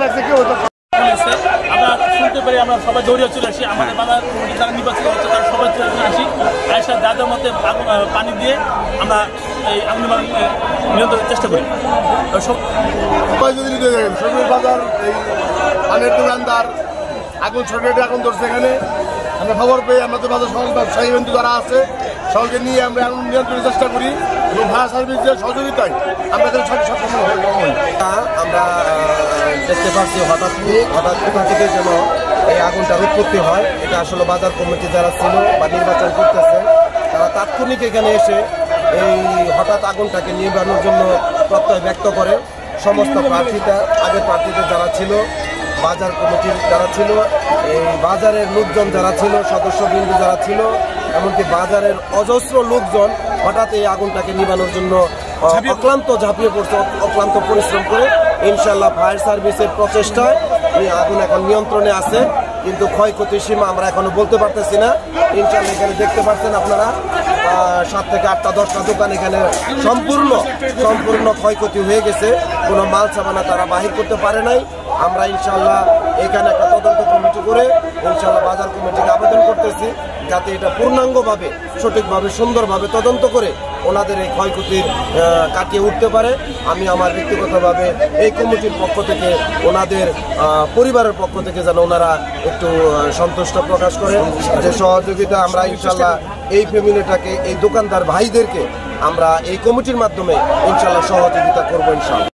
লাগছে কেউ আমরা শুনতে পারি, আমরা সবাই দৌড়িয়ে চলে আসি। আমাদের বাজার যারা নির্বাচিত হচ্ছে তারা সবাই চলে আসি, আয়সা যাদের মধ্যে পানি দিয়ে আমরা এই আগুন নিয়ন্ত্রণের চেষ্টা করি। সবজির বাজার এই পানের দোকানদার আগুন সরকারি আগুন ধরছে এখানে। আমরা খবর পেয়ে আমাদের বাজার সকল ব্যবসায়ী বন্ধু যারা আছে সকলকে নিয়ে আমরা আগুন নিয়ন্ত্রণের চেষ্টা করি এবং ফায়ার সার্ভিসের সহযোগিতায় আমরা সক্ষম হই। আমরা দেখতে পাচ্ছি হঠাৎ কোথা থেকে যেন এই আগুনটার উৎপত্তি হয়। এটা আসলে বাজার কমিটি যারা ছিল বা নির্বাচন করতেছে তারা তাৎক্ষণিক এখানে এসে এই হঠাৎ আগুনটাকে নিবানোর জন্য প্রত্যয় ব্যক্ত করে। সমস্ত আগের প্রার্থীদের যারা ছিল, বাজার কমিটির যারা ছিল, এই বাজারের লোকজন যারা ছিল, সদস্যবৃন্দ যারা ছিল, এমনকি বাজারের অজস্র লোকজন হঠাৎ এই আগুনটাকে নিবানোর জন্য অক্লান্ত ঝাঁপিয়ে পড়ছে, অক্লান্ত পরিশ্রম করে। ইনশাল্লাহ ফায়ার সার্ভিসের প্রচেষ্টায় এই আগুন এখন নিয়ন্ত্রণে আছে, কিন্তু ক্ষয়ক্ষতির সীমা আমরা এখনো বলতে পারতেছি না। ইনশাল্লাহ এখানে দেখতে পাচ্ছেন আপনারা 7 থেকে 8টা 10টা দোকান এখানে সম্পূর্ণ ক্ষয়ক্ষতি হয়ে গেছে। কোনো মাল সামানা তারা বাহির করতে পারে নাই। আমরা ইনশাল্লাহ এখানে একটা তদন্ত কমিটি করে ইনশাল্লাহ বাজার কমিটিকে আবেদন করতেছি যাতে এটা পূর্ণাঙ্গভাবে, সঠিকভাবে, সুন্দরভাবে তদন্ত করে ওনাদের এই ক্ষয়ক্ষতির কাটিয়ে উঠতে পারে। আমি আমার ব্যক্তিগতভাবে এই কমিটির পক্ষ থেকে, ওনাদের পরিবারের পক্ষ থেকে যেন ওনারা একটু সন্তুষ্ট প্রকাশ করেন, যে সহযোগিতা আমরা ইনশাল্লাহ এই ফ্যামিলিটাকে, এই দোকানদার ভাইদেরকে আমরা এই কমিটির মাধ্যমে ইনশাল্লাহ সহযোগিতা করবো ইনশাল্লাহ।